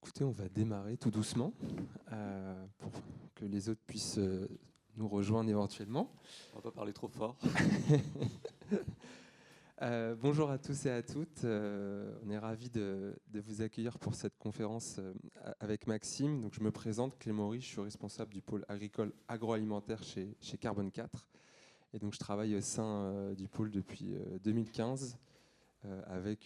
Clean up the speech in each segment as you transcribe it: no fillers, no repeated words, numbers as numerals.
Écoutez, on va démarrer tout doucement pour que les autres puissent nous rejoindre éventuellement. On va pas parler trop fort. Bonjour à tous et à toutes. On est ravis de vous accueillir pour cette conférence avec Maxime. Donc, je me présente, Clément Riche, je suis responsable du pôle agricole agroalimentaire chez Carbone 4. Et donc, je travaille au sein du pôle depuis 2015. Je vais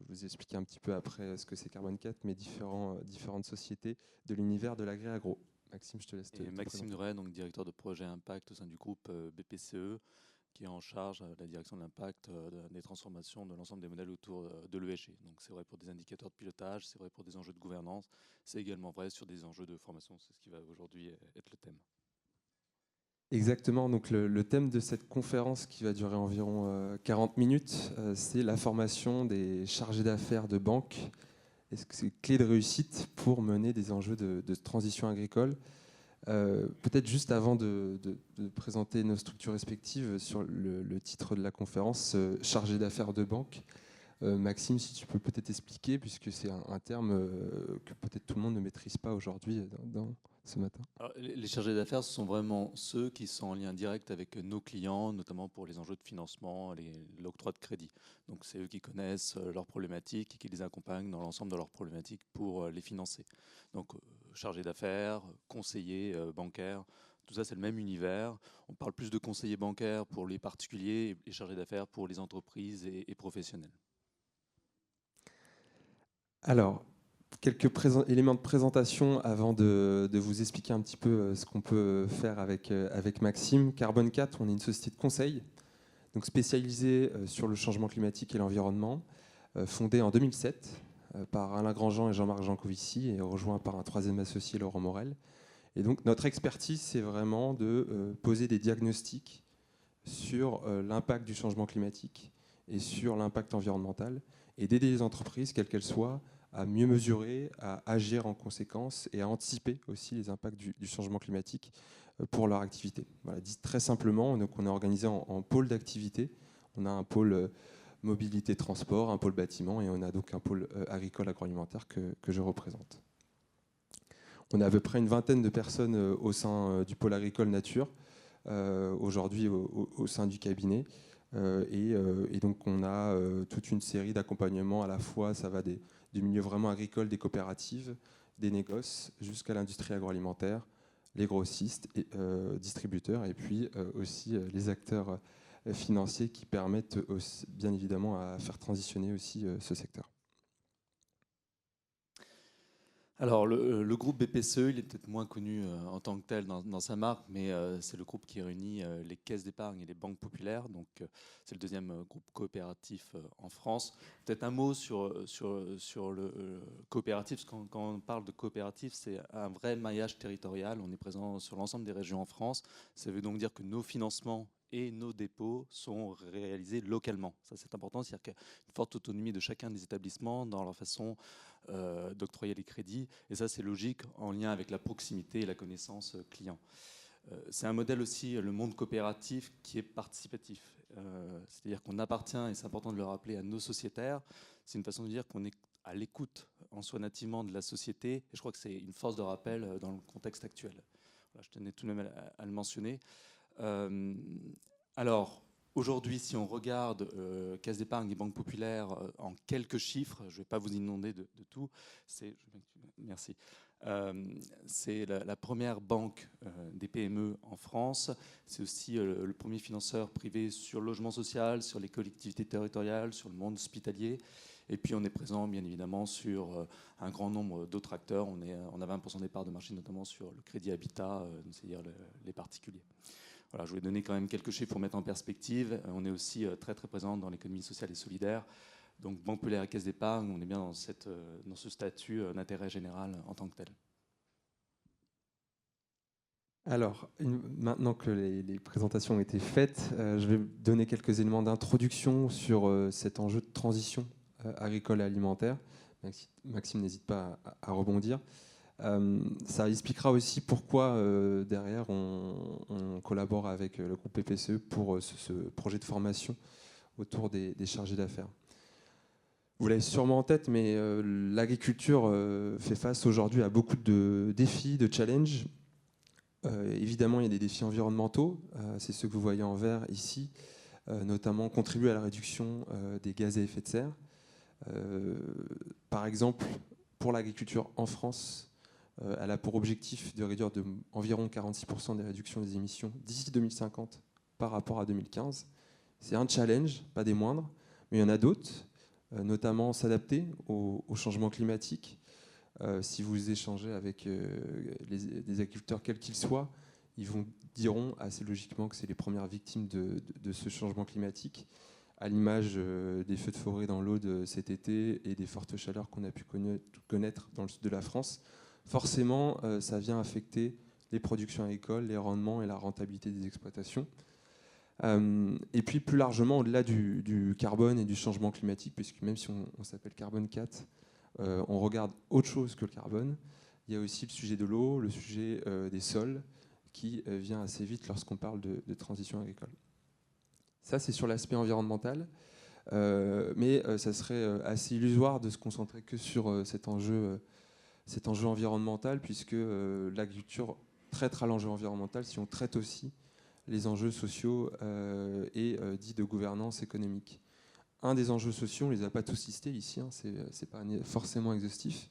vous expliquer un petit peu après ce que c'est Carbone 4, mais différentes sociétés de l'univers de l'agri-agro. Maxime, je te laisse te Maxime présenter. Duret, donc directeur de projet Impact au sein du groupe BPCE, qui est en charge de la direction de l'impact des transformations de l'ensemble des modèles autour de l'ESG. Donc c'est vrai pour des indicateurs de pilotage, c'est vrai pour des enjeux de gouvernance, c'est également vrai sur des enjeux de formation. C'est ce qui va aujourd'hui être le thème. Exactement, donc le thème de cette conférence qui va durer environ 40 minutes, c'est la formation des chargés d'affaires de banque. Est-ce que c'est clé de réussite pour mener des enjeux de transition agricole? Peut-être juste avant de présenter nos structures respectives sur le titre de la conférence, chargé d'affaires de banque. Maxime, si tu peux peut-être expliquer, puisque c'est un terme que peut-être tout le monde ne maîtrise pas aujourd'hui dans ce matin. Alors, les chargés d'affaires, ce sont vraiment ceux qui sont en lien direct avec nos clients, notamment pour les enjeux de financement, l'octroi de crédit. Donc c'est eux qui connaissent leurs problématiques et qui les accompagnent dans l'ensemble de leurs problématiques pour les financer. Donc chargés d'affaires, conseillers bancaires, tout ça c'est le même univers. On parle plus de conseillers bancaires pour les particuliers et chargés d'affaires pour les entreprises et professionnels. Alors, quelques éléments de présentation avant de vous expliquer un petit peu ce qu'on peut faire avec Maxime. Carbone 4, on est une société de conseil, donc spécialisée sur le changement climatique et l'environnement, fondée en 2007 par Alain Grandjean et Jean-Marc Jancovici et rejoint par un troisième associé, Laurent Morel. Et donc notre expertise, c'est vraiment de poser des diagnostics sur l'impact du changement climatique et sur l'impact environnemental et d'aider les entreprises, quelles qu'elles soient, à mieux mesurer, à agir en conséquence et à anticiper aussi les impacts du changement climatique pour leur activité. Voilà, dit très simplement, donc on est organisé en pôle d'activité. On a un pôle mobilité transport, un pôle bâtiment et on a donc un pôle agricole agroalimentaire que je représente. On a à peu près une vingtaine de personnes au sein du pôle agricole nature, aujourd'hui au sein du cabinet. Et donc on a toute une série d'accompagnements à la fois, ça va du milieu vraiment agricole, des coopératives, des négoces, jusqu'à l'industrie agroalimentaire, les grossistes, et, distributeurs, et puis aussi les acteurs financiers qui permettent aussi, bien évidemment à faire transitionner aussi ce secteur. Alors, le groupe BPCE, il est peut-être moins connu en tant que tel dans sa marque, mais c'est le groupe qui réunit les caisses d'épargne et les banques populaires. Donc, c'est le deuxième groupe coopératif en France. Peut-être un mot sur le coopératif. Quand on parle de coopératif, c'est un vrai maillage territorial. On est présent sur l'ensemble des régions en France. Ça veut donc dire que nos financements et nos dépôts sont réalisés localement. Ça, c'est important. C'est-à-dire qu'il y a une forte autonomie de chacun des établissements dans leur façon d'octroyer les crédits. Et ça, c'est logique en lien avec la proximité et la connaissance client. C'est un modèle aussi, le monde coopératif, qui est participatif. C'est-à-dire qu'on appartient, et c'est important de le rappeler, à nos sociétaires. C'est une façon de dire qu'on est à l'écoute en soi nativement de la société. Et je crois que c'est une force de rappel dans le contexte actuel. Voilà, je tenais tout de même à le mentionner. Alors, aujourd'hui, si on regarde Caisse d'épargne et Banque Populaire en quelques chiffres, je ne vais pas vous inonder de tout, merci. C'est la première banque des PME en France. C'est aussi le premier financeur privé sur le logement social, sur les collectivités territoriales, sur le monde hospitalier. Et puis on est présent bien évidemment sur un grand nombre d'autres acteurs. On a 20% des parts de marché, notamment sur le crédit habitat, c'est-à-dire les particuliers. Voilà, je voulais donner quand même quelques chiffres pour mettre en perspective. On est aussi très très présent dans l'économie sociale et solidaire. Donc Banque Populaire et Caisse d'épargne, on est bien dans ce statut d'intérêt général en tant que tel. Alors, maintenant que les présentations ont été faites, je vais donner quelques éléments d'introduction sur cet enjeu de transition agricole et alimentaire. Maxime, n'hésite pas à rebondir. Ça expliquera aussi pourquoi derrière on collabore avec le groupe PPCE pour ce projet de formation autour des chargés d'affaires. Vous l'avez sûrement en tête, mais l'agriculture fait face aujourd'hui à beaucoup de défis, de challenges. Évidemment, il y a des défis environnementaux, c'est ceux que vous voyez en vert ici, notamment contribuer à la réduction des gaz à effet de serre. Par exemple, pour l'agriculture en France, elle a pour objectif de réduire environ 46% des réductions des émissions d'ici 2050 par rapport à 2015. C'est un challenge, pas des moindres, mais il y en a d'autres, notamment s'adapter au changement climatique. Si vous échangez avec des agriculteurs, quels qu'ils soient, ils vous diront assez logiquement que c'est les premières victimes de ce changement climatique, à l'image des feux de forêt dans l'Aude cet été et des fortes chaleurs qu'on a pu connaître dans le sud de la France. Forcément, ça vient affecter les productions agricoles, les rendements et la rentabilité des exploitations. Et puis plus largement, au-delà du carbone et du changement climatique, puisque même si on s'appelle Carbone 4, on regarde autre chose que le carbone. Il y a aussi le sujet de l'eau, le sujet des sols, qui vient assez vite lorsqu'on parle de transition agricole. Ça, c'est sur l'aspect environnemental. Mais ça serait assez illusoire de se concentrer que sur cet enjeu environnemental, puisque l'agriculture traitera l'enjeu environnemental si on traite aussi les enjeux sociaux et dits de gouvernance économique. Un des enjeux sociaux, on ne les a pas tous listés ici, hein, c'est pas forcément exhaustif,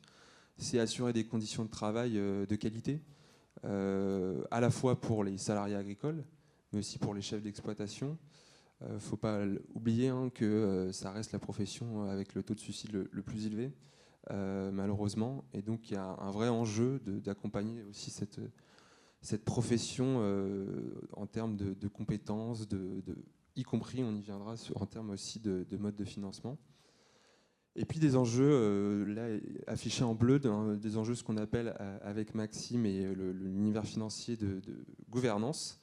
c'est assurer des conditions de travail de qualité, à la fois pour les salariés agricoles, mais aussi pour les chefs d'exploitation. Il ne faut pas oublier hein, que ça reste la profession avec le taux de suicide le plus élevé, malheureusement. Et donc il y a un vrai enjeu d'accompagner aussi cette profession en termes de compétences, y compris, on y viendra, en termes aussi de mode de financement. Et puis des enjeux, là, affichés en bleu, des enjeux, ce qu'on appelle avec Maxime et l'univers financier de gouvernance,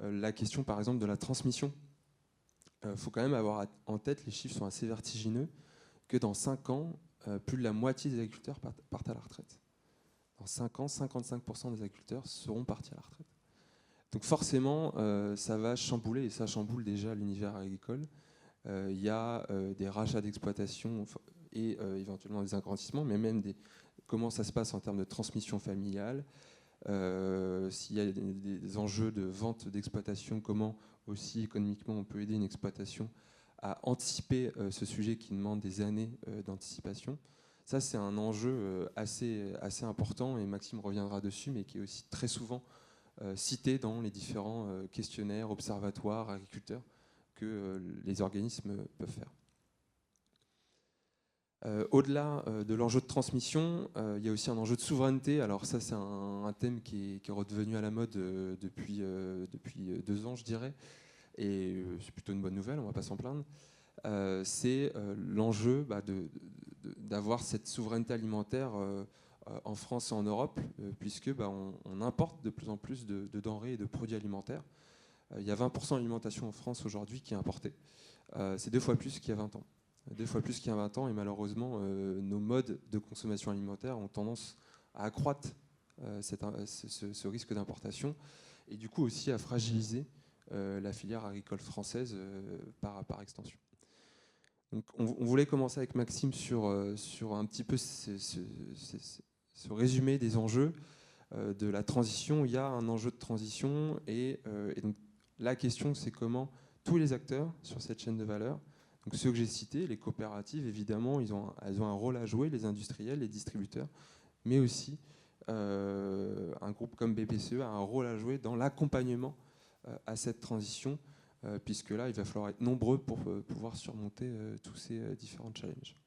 la question par exemple de la transmission. Il faut quand même avoir en tête, les chiffres sont assez vertigineux, que dans 5 ans, plus de la moitié des agriculteurs partent à la retraite. Dans 5 ans, 55% des agriculteurs seront partis à la retraite. Donc forcément, ça va chambouler, et ça chamboule déjà l'univers agricole. Il y a des rachats d'exploitation et éventuellement des agrandissements, mais même comment ça se passe en termes de transmission familiale, s'il y a des enjeux de vente d'exploitation, comment aussi économiquement on peut aider une exploitation à anticiper ce sujet qui demande des années d'anticipation. Ça, c'est un enjeu assez important, et Maxime reviendra dessus, mais qui est aussi très souvent cité dans les différents questionnaires, observatoires, agriculteurs que les organismes peuvent faire. Au-delà de l'enjeu de transmission, il y a aussi un enjeu de souveraineté. Alors ça, c'est un thème qui est redevenu à la mode depuis 2 ans, je dirais. Et c'est plutôt une bonne nouvelle, on ne va pas s'en plaindre. C'est l'enjeu d'avoir cette souveraineté alimentaire en France et en Europe, puisque on importe de plus en plus de denrées et de produits alimentaires. Il y a 20% d'alimentation en France aujourd'hui qui est importée. C'est 2 fois plus qu'il y a 20 ans. 2 fois plus qu'il y a 20 ans, et malheureusement, nos modes de consommation alimentaire ont tendance à accroître ce risque d'importation, et du coup aussi à fragiliser la filière agricole française par extension. Donc on voulait commencer avec Maxime sur un petit peu ce résumé des enjeux de la transition. Il y a un enjeu de transition, et donc la question, c'est comment tous les acteurs sur cette chaîne de valeur, donc ceux que j'ai cités, les coopératives, évidemment, elles ont un rôle à jouer, les industriels, les distributeurs, mais aussi un groupe comme BPCE a un rôle à jouer dans l'accompagnement à cette transition, puisque là, il va falloir être nombreux pour pouvoir surmonter tous ces différents challenges.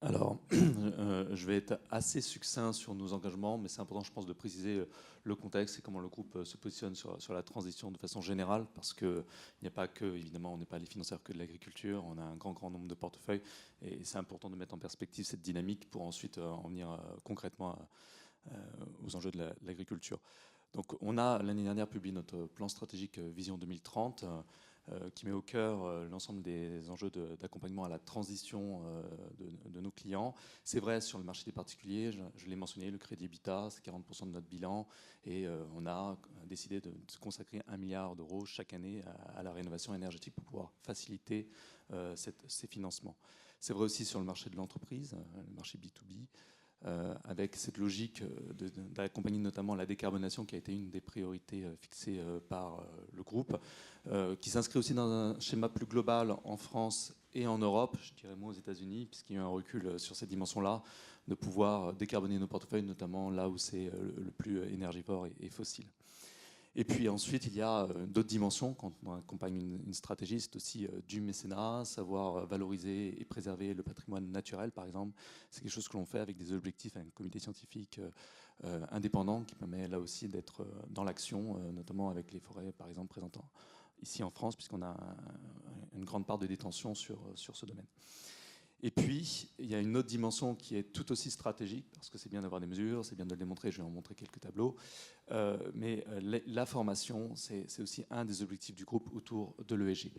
Alors, je vais être assez succinct sur nos engagements, mais c'est important, je pense, de préciser le contexte et comment le groupe se positionne sur la transition de façon générale, parce qu'il n'y a pas que, évidemment, on n'est pas les financeurs que de l'agriculture, on a un grand nombre de portefeuilles, et c'est important de mettre en perspective cette dynamique pour ensuite en venir concrètement aux enjeux de l'agriculture. Donc, on a l'année dernière publié notre plan stratégique Vision 2030, qui met au cœur l'ensemble des enjeux d'accompagnement à la transition de nos clients. C'est vrai sur le marché des particuliers, je l'ai mentionné, le crédit habitat, c'est 40% de notre bilan, et on a décidé de consacrer 1 milliard d'euros chaque année à la rénovation énergétique pour pouvoir faciliter ces financements. C'est vrai aussi sur le marché de l'entreprise, le marché B2B, avec cette logique d'accompagner notamment la décarbonation qui a été une des priorités fixées par le groupe, qui s'inscrit aussi dans un schéma plus global en France et en Europe, je dirais moins aux États-Unis, puisqu'il y a eu un recul sur cette dimension-là, de pouvoir décarboner nos portefeuilles, notamment là où c'est le plus énergivore et fossile. Et puis ensuite, il y a d'autres dimensions quand on accompagne une stratégie, c'est aussi du mécénat, savoir valoriser et préserver le patrimoine naturel, par exemple. C'est quelque chose que l'on fait avec des objectifs, un comité scientifique indépendant qui permet là aussi d'être dans l'action, notamment avec les forêts, par exemple, présentes ici en France, puisqu'on a une grande part de détention sur ce domaine. Et puis, il y a une autre dimension qui est tout aussi stratégique, parce que c'est bien d'avoir des mesures, c'est bien de le démontrer, je vais en montrer quelques tableaux, mais la formation, c'est aussi un des objectifs du groupe autour de l'ESG.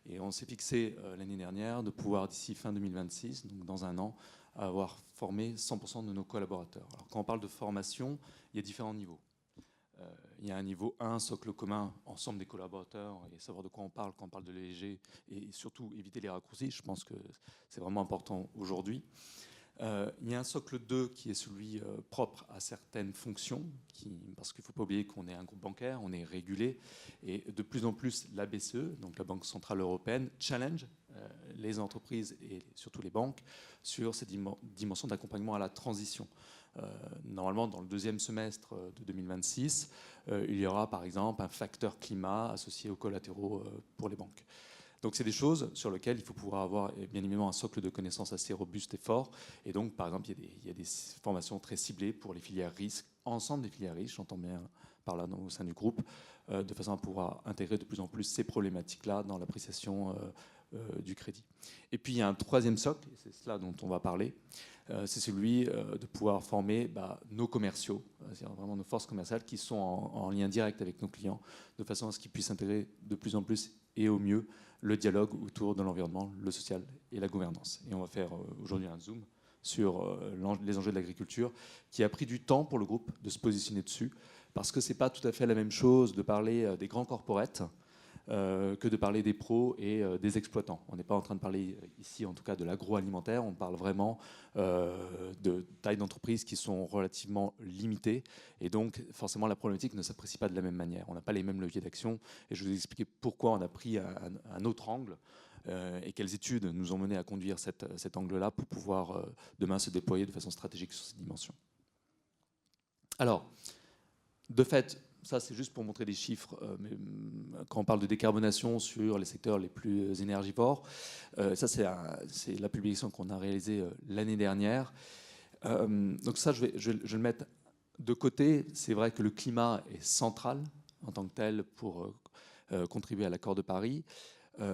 Et on s'est fixé l'année dernière de pouvoir, d'ici fin 2026, donc dans un an, avoir formé 100% de nos collaborateurs. Alors, quand on parle de formation, il y a différents niveaux. Il y a un niveau 1, socle commun, ensemble des collaborateurs, et savoir de quoi on parle quand on parle de l'ESG, et surtout éviter les raccourcis. Je pense que c'est vraiment important aujourd'hui. Il y a un socle 2 qui est celui propre à certaines fonctions, parce qu'il ne faut pas oublier qu'on est un groupe bancaire, on est régulé, et de plus en plus la BCE, donc la Banque Centrale Européenne, challenge les entreprises et surtout les banques sur cette dimension d'accompagnement à la transition. Normalement, dans le deuxième semestre de 2026, il y aura par exemple un facteur climat associé aux collatéraux pour les banques. Donc c'est des choses sur lesquelles il faut pouvoir avoir bien évidemment un socle de connaissances assez robuste et fort. Et donc par exemple, il y a des formations très ciblées pour les filières risques, ensemble des filières risques, j'entends bien par là au sein du groupe, de façon à pouvoir intégrer de plus en plus ces problématiques-là dans l'appréciation du crédit. Et puis il y a un troisième socle, et c'est cela dont on va parler, c'est celui de pouvoir former nos commerciaux, c'est-à-dire vraiment nos forces commerciales qui sont en lien direct avec nos clients, de façon à ce qu'ils puissent intégrer de plus en plus et au mieux le dialogue autour de l'environnement, le social et la gouvernance. Et on va faire aujourd'hui un zoom sur les enjeux de l'agriculture, qui a pris du temps pour le groupe de se positionner dessus, parce que ce n'est pas tout à fait la même chose de parler des grands corporates que de parler des pros et des exploitants. On n'est pas en train de parler ici, en tout cas, de l'agroalimentaire. On parle vraiment de tailles d'entreprises qui sont relativement limitées. Et donc, forcément, la problématique ne s'apprécie pas de la même manière. On n'a pas les mêmes leviers d'action. Et je vais vous expliquer pourquoi on a pris un autre angle et quelles études nous ont mené à conduire cet angle-là pour pouvoir demain se déployer de façon stratégique sur cette dimension. Alors, de fait, ça c'est juste pour montrer des chiffres, mais quand on parle de décarbonation sur les secteurs les plus énergivores, ça c'est la publication qu'on a réalisée l'année dernière. Donc ça je vais le mettre de côté. C'est vrai que le climat est central en tant que tel pour contribuer à l'accord de Paris.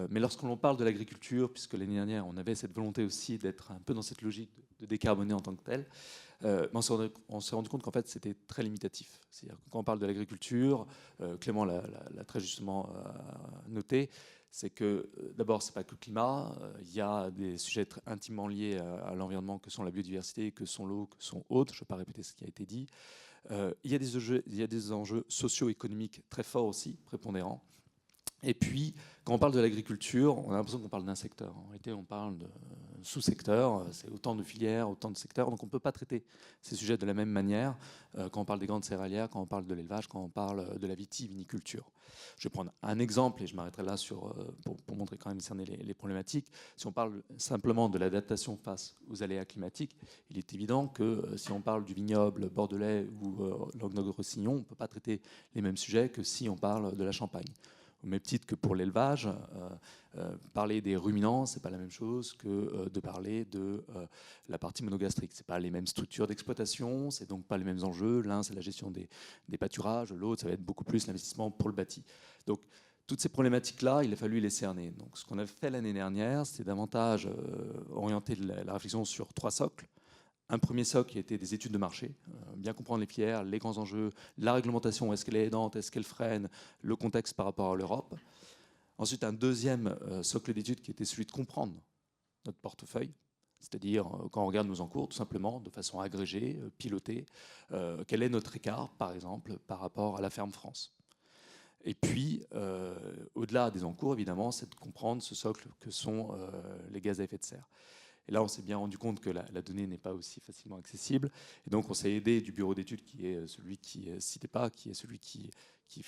Mais lorsqu'on parle de l'agriculture, puisque l'année dernière on avait cette volonté aussi d'être un peu dans cette logique de décarboner en tant que tel, on s'est rendu compte qu'en fait c'était très limitatif. C'est-à-dire que quand on parle de l'agriculture, Clément l'a très justement noté, c'est que d'abord c'est pas que le climat, il y a des sujets intimement liés à l'environnement que sont la biodiversité, que sont l'eau, que sont autres. Je ne vais pas répéter ce qui a été dit. Il y a des enjeux socio-économiques très forts aussi, prépondérants. Et puis, quand on parle de l'agriculture, on a l'impression qu'on parle d'un secteur. En réalité, on parle de sous-secteurs, c'est autant de filières, autant de secteurs. Donc on ne peut pas traiter ces sujets de la même manière quand on parle des grandes céréalières, quand on parle de l'élevage, quand on parle de la vitiviniculture. Je vais prendre un exemple et je m'arrêterai là pour montrer quand même cerner les problématiques. Si on parle simplement de l'adaptation face aux aléas climatiques, il est évident que si on parle du vignoble bordelais ou Languedoc-Roussillon, on ne peut pas traiter les mêmes sujets que si on parle de la Champagne. Au même titre que pour l'élevage, parler des ruminants, ce n'est pas la même chose que de parler de la partie monogastrique. Ce n'est pas les mêmes structures d'exploitation, ce n'est donc pas les mêmes enjeux. L'un, c'est la gestion des pâturages, l'autre, ça va être beaucoup plus l'investissement pour le bâti. Donc, toutes ces problématiques-là, il a fallu les cerner. Donc, ce qu'on a fait l'année dernière, c'est davantage orienter la réflexion sur 3 socles. Un premier socle qui a été des études de marché, bien comprendre les filières, les grands enjeux, la réglementation, est-ce qu'elle est aidante, est-ce qu'elle freine, le contexte par rapport à l'Europe. Ensuite, un deuxième socle d'études qui était celui de comprendre notre portefeuille, c'est-à-dire quand on regarde nos encours, tout simplement, de façon agrégée, pilotée, quel est notre écart, par exemple, par rapport à la ferme France. Et puis, au-delà des encours, évidemment, c'est de comprendre ce socle que sont les gaz à effet de serre. Et là, on s'est bien rendu compte que la donnée n'est pas aussi facilement accessible. Et donc, on s'est aidé du bureau d'études, qui est celui qui ne citait pas, qui est celui qui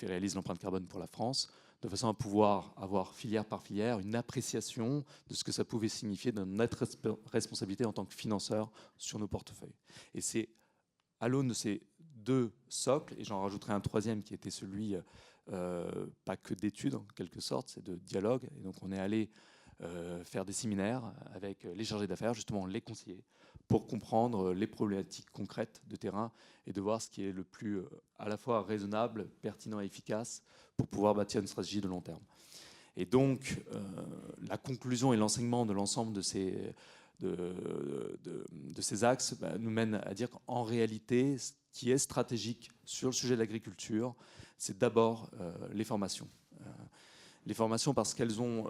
réalise l'empreinte carbone pour la France, de façon à pouvoir avoir filière par filière une appréciation de ce que ça pouvait signifier de notre responsabilité en tant que financeur sur nos portefeuilles. Et c'est à l'aune de ces deux socles, et j'en rajouterai un troisième qui était celui, pas que d'études en quelque sorte, c'est de dialogue. Et donc, on est allé faire des séminaires avec les chargés d'affaires, justement les conseillers, pour comprendre les problématiques concrètes de terrain et de voir ce qui est le plus à la fois raisonnable, pertinent et efficace pour pouvoir bâtir une stratégie de long terme. Et donc, la conclusion et l'enseignement de l'ensemble de ces axes nous mène à dire qu'en réalité, ce qui est stratégique sur le sujet de l'agriculture, c'est d'abord les formations. Les formations parce qu'elles ont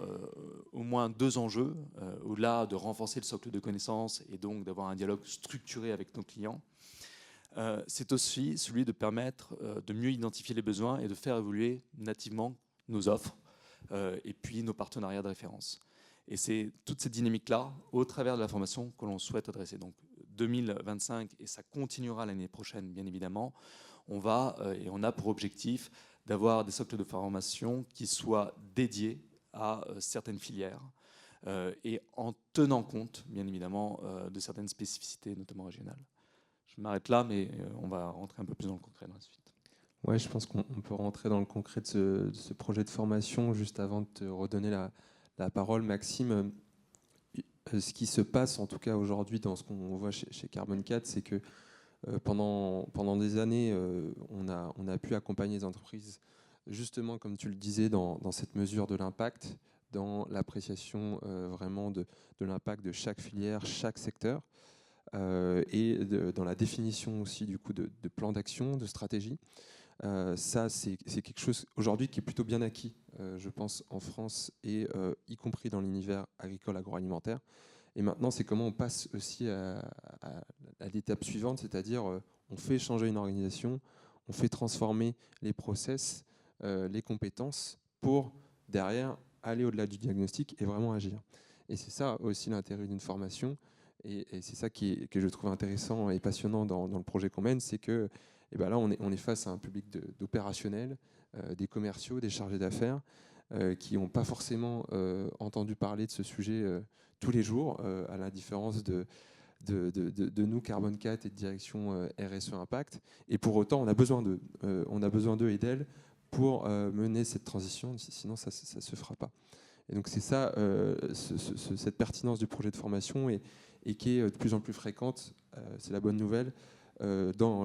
au moins deux enjeux, au-delà de renforcer le socle de connaissances et donc d'avoir un dialogue structuré avec nos clients. C'est aussi celui de permettre de mieux identifier les besoins et de faire évoluer nativement nos offres et puis nos partenariats de référence. Et c'est toute cette dynamique-là, au travers de la formation, que l'on souhaite adresser. Donc 2025, et ça continuera l'année prochaine, bien évidemment, on va et on a pour objectif d'avoir des socles de formation qui soient dédiés à certaines filières et en tenant compte, bien évidemment, de certaines spécificités, notamment régionales. Je m'arrête là, mais on va rentrer un peu plus dans le concret dans la suite. Ouais, je pense qu'on peut rentrer dans le concret de ce projet de formation. Juste avant de te redonner la parole, Maxime, ce qui se passe en tout cas aujourd'hui dans ce qu'on voit chez Carbone 4, c'est que pendant des années, on a pu accompagner les entreprises, justement, comme tu le disais, dans cette mesure de l'impact, dans l'appréciation vraiment de l'impact de chaque filière, chaque secteur, et dans la définition aussi du coup de plans d'action, de stratégie. Ça, c'est quelque chose aujourd'hui qui est plutôt bien acquis, je pense, en France, et y compris dans l'univers agricole agroalimentaire. Et maintenant, c'est comment on passe aussi à l'étape suivante, c'est-à-dire on fait changer une organisation, on fait transformer les process, les compétences pour, derrière, aller au-delà du diagnostic et vraiment agir. Et c'est ça aussi l'intérêt d'une formation. Et c'est ça que je trouve intéressant et passionnant dans le projet qu'on mène, c'est que ben là, on est face à un public d'opérationnels, des commerciaux, des chargés d'affaires, qui n'ont pas forcément entendu parler de ce sujet tous les jours, à la différence de nous, Carbone 4 et de direction RSE Impact. Et pour autant, on a besoin d'eux et d'elles pour mener cette transition, sinon ça ne se fera pas. Et donc c'est ça, cette pertinence du projet de formation et qui est de plus en plus fréquente, c'est la bonne nouvelle,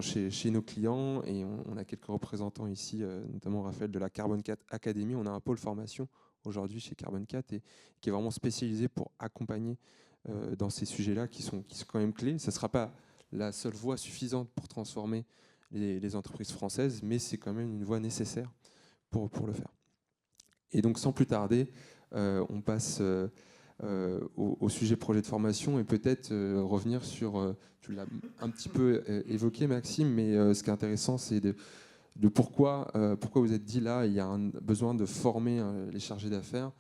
chez nos clients. Et on a quelques représentants ici, notamment Raphaël de la Carbone 4 Academy. On a un pôle formation aujourd'hui chez Carbone 4 et qui est vraiment spécialisé pour accompagner dans ces sujets-là qui sont quand même clés. Ça ne sera pas la seule voie suffisante pour transformer les entreprises françaises, mais c'est quand même une voie nécessaire pour le faire. Et donc sans plus tarder, on passe au sujet projet de formation et peut-être revenir sur, tu l'as un petit peu évoqué Maxime, mais ce qui est intéressant c'est de pourquoi vous êtes dit là, il y a un besoin de former les chargés d'affaires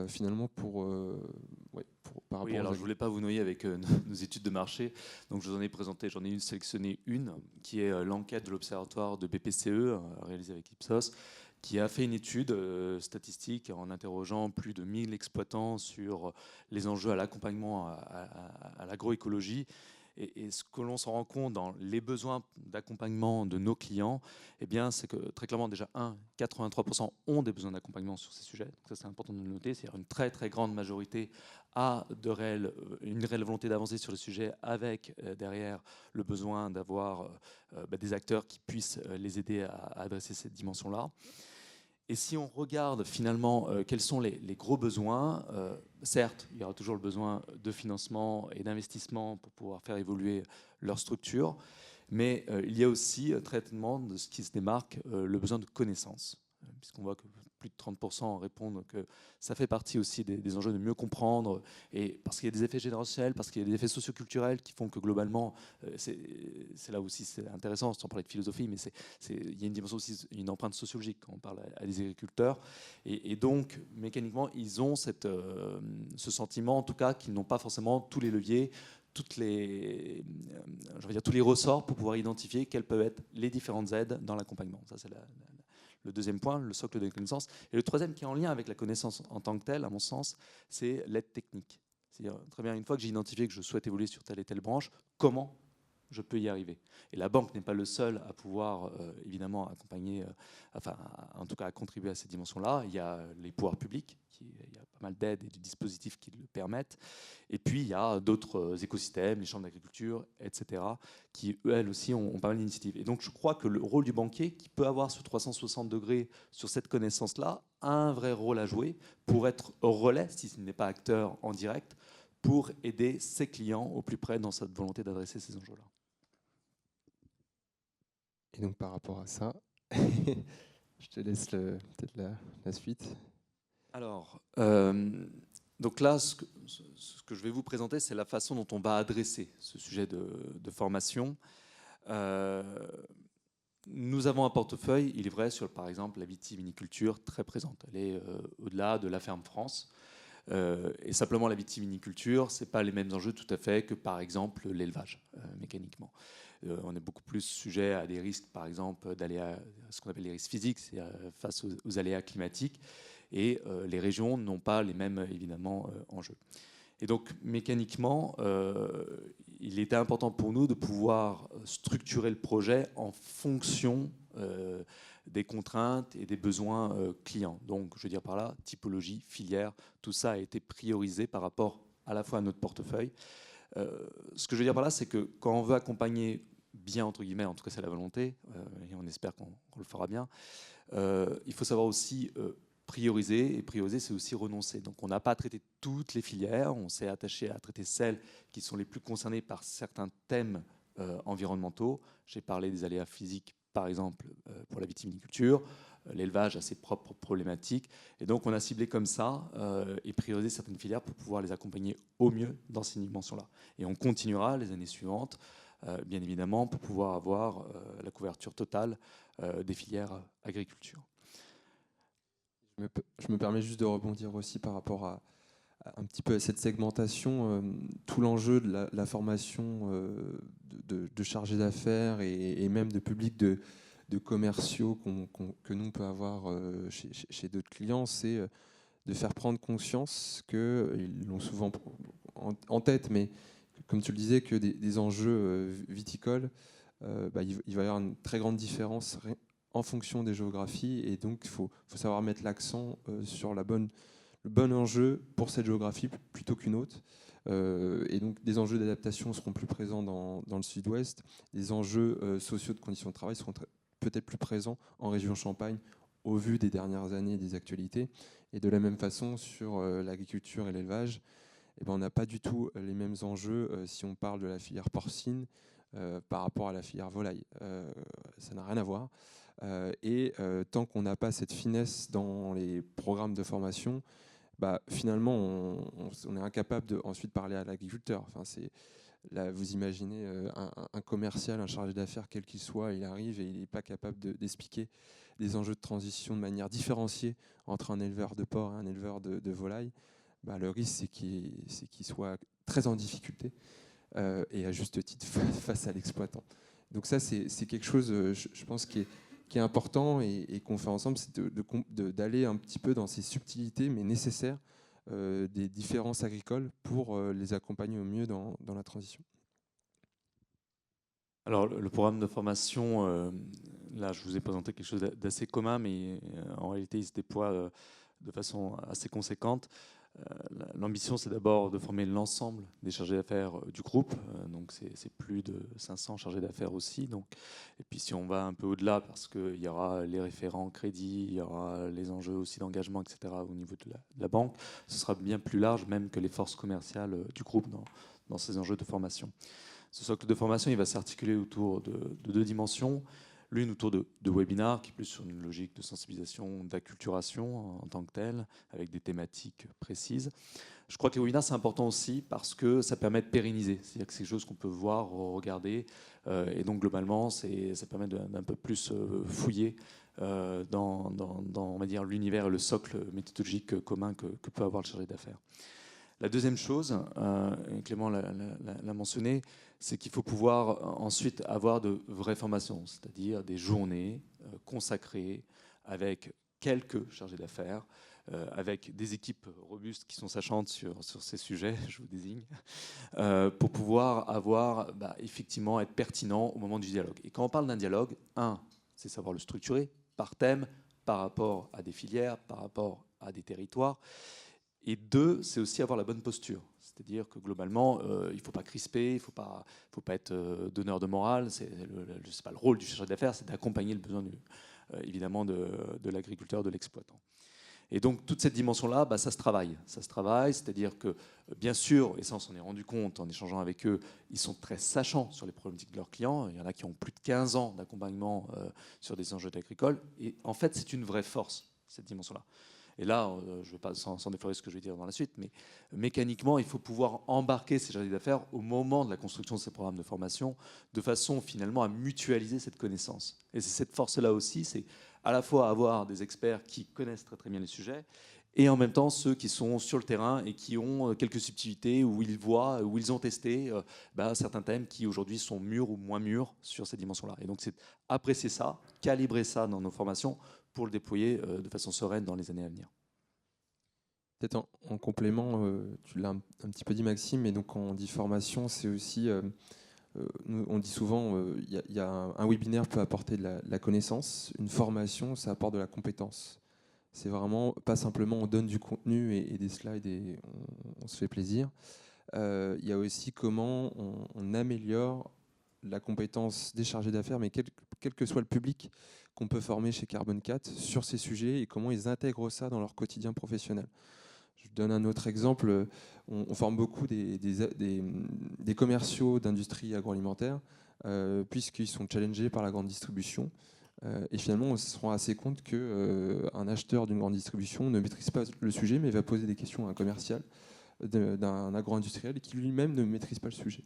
finalement par rapport oui, alors je ne voulais pas vous noyer avec nos études de marché, donc je vous en ai présenté, j'en ai sélectionné une, qui est l'enquête de l'Observatoire de BPCE, réalisée avec Ipsos, qui a fait une étude statistique en interrogeant plus de 1000 exploitants sur les enjeux à l'accompagnement à l'agroécologie. Et ce que l'on s'en rend compte dans les besoins d'accompagnement de nos clients, eh bien, c'est que très clairement, déjà, 83% ont des besoins d'accompagnement sur ces sujets. Donc ça, c'est important de le noter. C'est-à-dire une très, très grande majorité a une réelle volonté d'avancer sur le sujet avec, derrière, le besoin d'avoir des acteurs qui puissent les aider à adresser cette dimension-là. Et si on regarde finalement quels sont les gros besoins, certes, il y aura toujours le besoin de financement et d'investissement pour pouvoir faire évoluer leur structure, mais il y a aussi, traitement de ce qui se démarque, le besoin de connaissances, puisqu'on voit que plus de 30% répondent que ça fait partie aussi des enjeux de mieux comprendre, et parce qu'il y a des effets générationnels, parce qu'il y a des effets socioculturels qui font que globalement, c'est là aussi c'est intéressant, sans parler de philosophie, mais il y a une dimension aussi, une empreinte sociologique quand on parle à des agriculteurs, et donc mécaniquement ils ont ce sentiment en tout cas qu'ils n'ont pas forcément tous les leviers, tous les ressorts pour pouvoir identifier quelles peuvent être les différentes aides dans l'accompagnement. Ça, c'est le deuxième point, le socle de connaissance. Et le troisième, qui est en lien avec la connaissance en tant que telle, à mon sens, c'est l'aide technique. C'est-à-dire, très bien, une fois que j'ai identifié que je souhaite évoluer sur telle et telle branche, comment je peux y arriver. Et la banque n'est pas le seul à pouvoir, évidemment, accompagner, en tout cas à contribuer à ces dimensions-là. Il y a les pouvoirs publics, il y a pas mal d'aides et de dispositifs qui le permettent. Et puis, il y a d'autres écosystèmes, les chambres d'agriculture, etc., qui, elles aussi, ont pas mal d'initiatives. Et donc, je crois que le rôle du banquier, qui peut avoir ce 360 degrés sur cette connaissance-là, a un vrai rôle à jouer pour être relais, si ce n'est pas acteur en direct, pour aider ses clients au plus près dans cette volonté d'adresser ces enjeux-là. Et donc par rapport à ça, je te laisse peut-être la suite. Alors, donc là, ce que je vais vous présenter, c'est la façon dont on va adresser ce sujet de formation. Nous avons un portefeuille, il est vrai, sur par exemple la vitiviniculture très présente. Elle est au-delà de la ferme France. Et simplement la vitiviniculture, ce n'est pas les mêmes enjeux tout à fait que par exemple l'élevage, mécaniquement. On est beaucoup plus sujet à des risques, par exemple, ce qu'on appelle les risques physiques, c'est face aux aléas climatiques. Et les régions n'ont pas les mêmes, évidemment, enjeux. Et donc, mécaniquement, il était important pour nous de pouvoir structurer le projet en fonction des contraintes et des besoins clients. Donc, je veux dire par là, typologie, filière, tout ça a été priorisé par rapport à la fois à notre portefeuille. Ce que je veux dire par là, c'est que quand on veut accompagner bien, entre guillemets, en tout cas c'est la volonté, et on espère qu'on le fera bien, il faut savoir aussi prioriser, et prioriser, c'est aussi renoncer. Donc on n'a pas traité toutes les filières, on s'est attaché à traiter celles qui sont les plus concernées par certains thèmes environnementaux. J'ai parlé des aléas physiques, par exemple, pour la vitiviniculture. L'élevage a ses propres problématiques. Et donc on a ciblé comme ça et priorisé certaines filières pour pouvoir les accompagner au mieux dans ces dimensions-là. Et on continuera les années suivantes, bien évidemment, pour pouvoir avoir la couverture totale des filières agriculture. Je me permets juste de rebondir aussi par rapport à un petit peu à cette segmentation. Tout l'enjeu de la formation de chargés d'affaires et même de public de commerciaux que nous on peut avoir chez d'autres clients, c'est de faire prendre conscience qu'ils l'ont souvent en tête, mais comme tu le disais, que des enjeux viticoles, il va y avoir une très grande différence en fonction des géographies, et donc il faut savoir mettre l'accent sur le bon enjeu pour cette géographie plutôt qu'une autre. Et donc des enjeux d'adaptation seront plus présents dans le sud-ouest, des enjeux sociaux de conditions de travail seront peut-être plus présents en région Champagne au vu des dernières années et des actualités. Et de la même façon, sur l'agriculture et l'élevage, eh ben, on n'a pas du tout les mêmes enjeux si on parle de la filière porcine par rapport à la filière volaille. Ça n'a rien à voir. Et tant qu'on n'a pas cette finesse dans les programmes de formation, finalement, on est incapable de ensuite parler à l'agriculteur. Enfin, là, vous imaginez un commercial, un chargé d'affaires, quel qu'il soit, il arrive et il n'est pas capable d'expliquer des enjeux de transition de manière différenciée entre un éleveur de porc et un éleveur de volaille. Le risque, c'est qu'il soit très en difficulté et à juste titre face à l'exploitant. Donc ça, c'est quelque chose, je pense, qui est important et qu'on fait ensemble, c'est d'aller un petit peu dans ces subtilités, mais nécessaires, des différences agricoles pour les accompagner au mieux dans la transition. Alors, le programme de formation, là, je vous ai présenté quelque chose d'assez commun, mais en réalité, il se déploie de façon assez conséquente. L'ambition, c'est d'abord de former l'ensemble des chargés d'affaires du groupe. Donc, c'est plus de 500 chargés d'affaires aussi. Donc, et puis, si on va un peu au-delà, parce qu'il y aura les référents crédits, il y aura les enjeux aussi d'engagement, etc., au niveau de la banque, ce sera bien plus large même que les forces commerciales du groupe dans ces enjeux de formation. Ce socle de formation, il va s'articuler autour de deux dimensions. L'une autour de webinars, qui est plus sur une logique de sensibilisation, d'acculturation en tant que telle, avec des thématiques précises. Je crois que les webinars, c'est important aussi parce que ça permet de pérenniser. C'est-à-dire que c'est quelque chose qu'on peut voir, regarder. Et donc, globalement, ça permet d'un peu plus fouiller dans on va dire, l'univers et le socle méthodologique commun que peut avoir le chargé d'affaires. La deuxième chose, et Clément l'a mentionné, c'est qu'il faut pouvoir ensuite avoir de vraies formations, c'est-à-dire des journées consacrées avec quelques chargés d'affaires, avec des équipes robustes qui sont sachantes sur ces sujets, je vous désigne, pour pouvoir effectivement être pertinent au moment du dialogue. Et quand on parle d'un dialogue, c'est savoir le structurer par thème, par rapport à des filières, par rapport à des territoires. Et deux, c'est aussi avoir la bonne posture. C'est-à-dire que globalement, il ne faut pas crisper, il ne faut pas être donneur de morale. C'est pas le rôle du chercheur d'affaires, c'est d'accompagner le besoin évidemment de l'agriculteur, de l'exploitant. Et donc toute cette dimension-là, ça se travaille. Ça se travaille, c'est-à-dire que bien sûr, et ça on s'en est rendu compte en échangeant avec eux, ils sont très sachants sur les problématiques de leurs clients. Il y en a qui ont plus de 15 ans d'accompagnement sur des enjeux agricoles. Et en fait, c'est une vraie force, cette dimension-là. Et là, je ne vais pas sans déflorer ce que je vais dire dans la suite, mais mécaniquement, il faut pouvoir embarquer ces chargés d'affaires au moment de la construction de ces programmes de formation, de façon finalement à mutualiser cette connaissance. Et c'est cette force-là aussi, c'est à la fois avoir des experts qui connaissent très très bien les sujets, et en même temps ceux qui sont sur le terrain et qui ont quelques subtilités, où ils voient, où ils ont testé certains thèmes qui aujourd'hui sont mûrs ou moins mûrs sur ces dimensions-là. Et donc c'est apprécier ça, calibrer ça dans nos formations, pour le déployer de façon sereine dans les années à venir. Peut-être en complément, tu l'as un petit peu dit Maxime, mais donc quand on dit formation, c'est aussi, on dit souvent, y a un webinaire peut apporter de la connaissance, une formation, ça apporte de la compétence. C'est vraiment pas simplement on donne du contenu et des slides et on se fait plaisir. Il y a aussi comment on améliore la compétence des chargés d'affaires, mais quel que soit le public qu'on peut former chez Carbone 4 sur ces sujets et comment ils intègrent ça dans leur quotidien professionnel. Je donne un autre exemple. On forme beaucoup des commerciaux d'industrie agroalimentaire puisqu'ils sont challengés par la grande distribution. Et finalement, on se rend assez compte qu'un acheteur d'une grande distribution ne maîtrise pas le sujet, mais va poser des questions à un commercial d'un agro-industriel et qui lui-même ne maîtrise pas le sujet.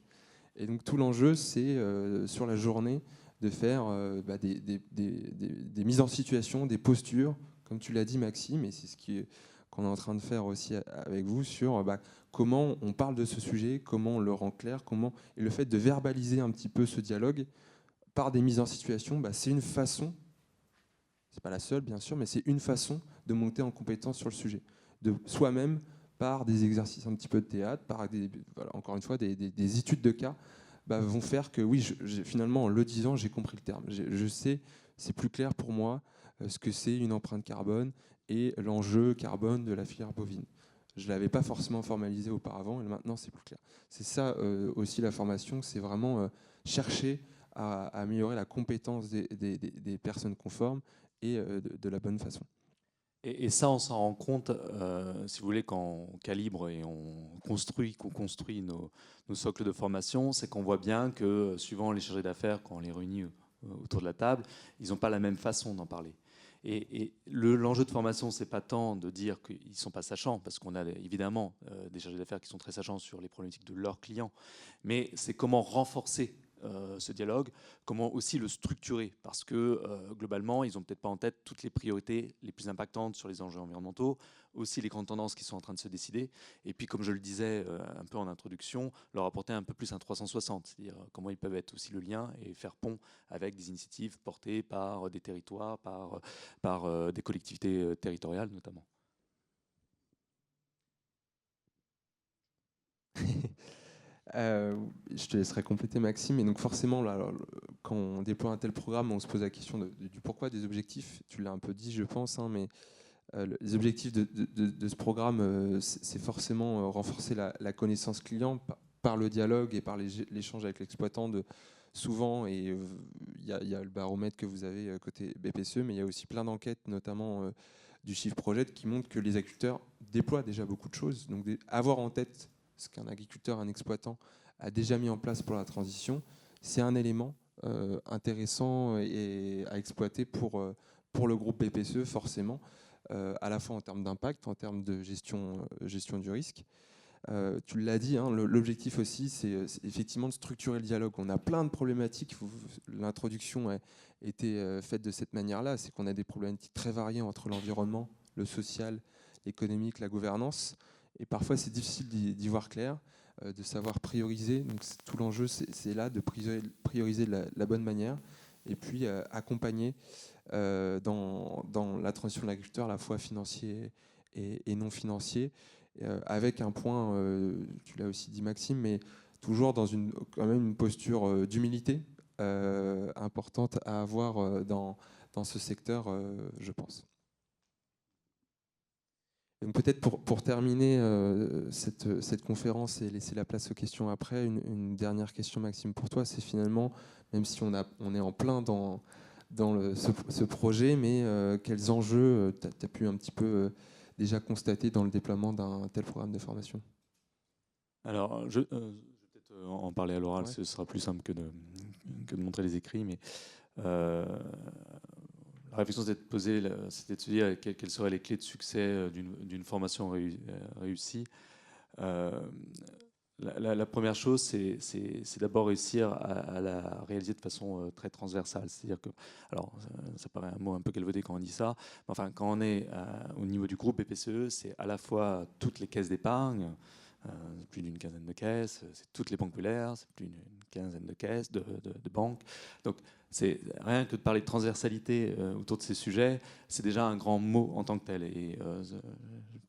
Et donc tout l'enjeu, c'est sur la journée de faire des mises en situation, des postures, comme tu l'as dit Maxime, et c'est ce qu'on est en train de faire aussi avec vous, sur comment on parle de ce sujet, comment on le rend clair, et le fait de verbaliser un petit peu ce dialogue par des mises en situation, c'est une façon, c'est pas la seule bien sûr, mais c'est une façon de monter en compétence sur le sujet, de soi-même par des exercices un petit peu de théâtre, par encore une fois des études de cas, vont faire que oui, finalement en le disant, j'ai compris le terme. Je sais, c'est plus clair pour moi ce que c'est une empreinte carbone et l'enjeu carbone de la filière bovine. Je ne l'avais pas forcément formalisé auparavant et maintenant c'est plus clair. C'est ça aussi la formation, c'est vraiment chercher à améliorer la compétence des personnes conformes et de la bonne façon. Et ça, on s'en rend compte, si vous voulez, quand on calibre et qu'on construit nos socles de formation, c'est qu'on voit bien que, suivant les chargés d'affaires, quand on les réunit autour de la table, ils n'ont pas la même façon d'en parler. Et l'enjeu de formation, c'est pas tant de dire qu'ils ne sont pas sachants, parce qu'on a évidemment des chargés d'affaires qui sont très sachants sur les problématiques de leurs clients, mais c'est comment renforcer ce dialogue, comment aussi le structurer, parce que globalement, ils n'ont peut-être pas en tête toutes les priorités les plus impactantes sur les enjeux environnementaux, aussi les grandes tendances qui sont en train de se décider, et puis comme je le disais un peu en introduction, leur apporter un peu plus un 360, c'est-à-dire comment ils peuvent être aussi le lien et faire pont avec des initiatives portées par des territoires, par des collectivités territoriales notamment. Je te laisserai compléter Maxime. Et donc forcément, là, alors, quand on déploie un tel programme, on se pose la question du pourquoi, des objectifs. Tu l'as un peu dit, je pense, hein, mais les objectifs de ce programme, c'est forcément renforcer la connaissance client par le dialogue et par l'échange avec l'exploitant. Souvent, et il y a le baromètre que vous avez côté BPCE, mais il y a aussi plein d'enquêtes, notamment du Chiffre Project, qui montrent que les agriculteurs déploient déjà beaucoup de choses. Donc avoir en tête ce qu'un agriculteur, un exploitant a déjà mis en place pour la transition, c'est un élément intéressant et à exploiter pour le groupe BPCE, forcément, à la fois en termes d'impact, en termes de gestion du risque. Tu l'as dit, hein, l'objectif aussi, c'est effectivement de structurer le dialogue. On a plein de problématiques. L'introduction a été faite de cette manière-là. C'est qu'on a des problématiques très variées entre l'environnement, le social, l'économique, la gouvernance. Et parfois, c'est difficile d'y voir clair, de savoir prioriser. Donc, tout l'enjeu, c'est là de prioriser de la bonne manière et puis accompagner dans la transition de l'agriculteur, à la fois financier et non financier. Avec un point, tu l'as aussi dit Maxime, mais toujours dans quand même une posture d'humilité importante à avoir dans ce secteur, je pense. Donc peut-être pour terminer cette conférence et laisser la place aux questions après, une dernière question, Maxime, pour toi, c'est finalement, même si on est en plein dans ce projet, mais quels enjeux tu as pu un petit peu déjà constater dans le déploiement d'un tel programme de formation? Alors, je vais peut-être en parler à l'oral, Ouais. ce sera plus simple que de montrer les écrits, mais la réflexion c'était de se dire quelles seraient les clés de succès d'une formation réussie. La première chose, c'est d'abord réussir à la réaliser de façon très transversale. C'est-à-dire que, alors, ça paraît un mot un peu galvaudé quand on dit ça, mais enfin, quand on est au niveau du groupe BPCE, c'est à la fois toutes les caisses d'épargne, plus d'une quinzaine de caisses, c'est toutes les banques populaires, c'est plus d'une quinzaine de caisses, de banques. Donc, c'est rien que de parler de transversalité autour de ces sujets, c'est déjà un grand mot en tant que tel. Et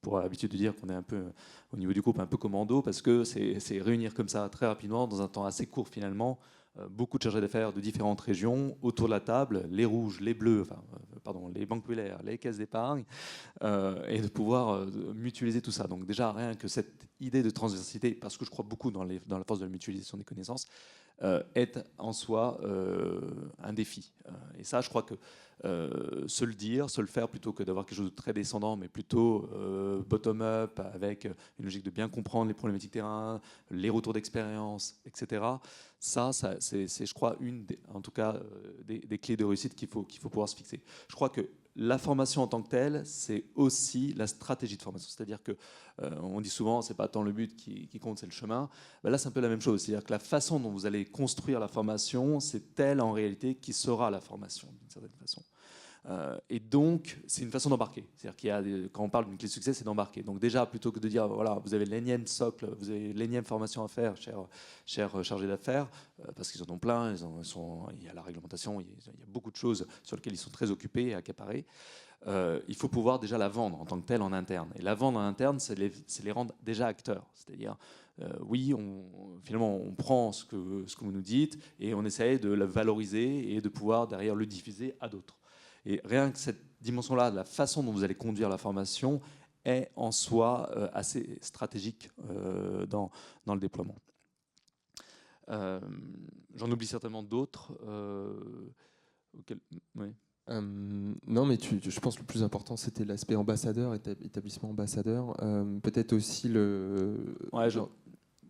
pour l'habitude de dire qu'on est un peu au niveau du groupe un peu commando, parce que c'est réunir comme ça très rapidement, dans un temps assez court finalement, beaucoup de chargés d'affaires de différentes régions autour de la table, les rouges, les bleus, pardon, les banques populaires, les caisses d'épargne, et de pouvoir mutualiser tout ça. Donc déjà, rien que cette idée de transversité, parce que je crois beaucoup dans la force de la mutualisation des connaissances, est en soi un défi. Et ça, je crois que se le dire, se le faire, plutôt que d'avoir quelque chose de très descendant, mais plutôt bottom-up, avec une logique de bien comprendre les problématiques terrain, les retours d'expérience, etc. Ça c'est, je crois, en tout cas, des clés de réussite qu'il faut pouvoir se fixer. Je crois que la formation en tant que telle, c'est aussi la stratégie de formation. C'est-à-dire que on dit souvent, c'est pas tant le but qui compte, c'est le chemin. Ben là, c'est un peu la même chose. C'est-à-dire que la façon dont vous allez construire la formation, c'est elle en réalité qui sera la formation d'une certaine façon. Et donc, c'est une façon d'embarquer. C'est-à-dire quand on parle d'une clé de succès, c'est d'embarquer. Donc déjà, plutôt que de dire, voilà, vous avez l'énième socle, vous avez l'énième formation à faire, cher chargé d'affaires, parce qu'ils en ont plein, il y a la réglementation, il y a beaucoup de choses sur lesquelles ils sont très occupés et accaparés. Il faut pouvoir déjà la vendre en tant que telle en interne. Et la vendre en interne, c'est les rendre déjà acteurs. C'est-à-dire, oui, finalement, on prend ce que vous nous dites et on essaye de la valoriser et de pouvoir derrière le diffuser à d'autres. Et rien que cette dimension-là, de la façon dont vous allez conduire la formation, est en soi assez stratégique dans le déploiement. J'en oublie certainement d'autres. Oui. Non, mais je pense que le plus important, c'était l'aspect ambassadeur, établissement ambassadeur. Peut-être aussi le... Ouais,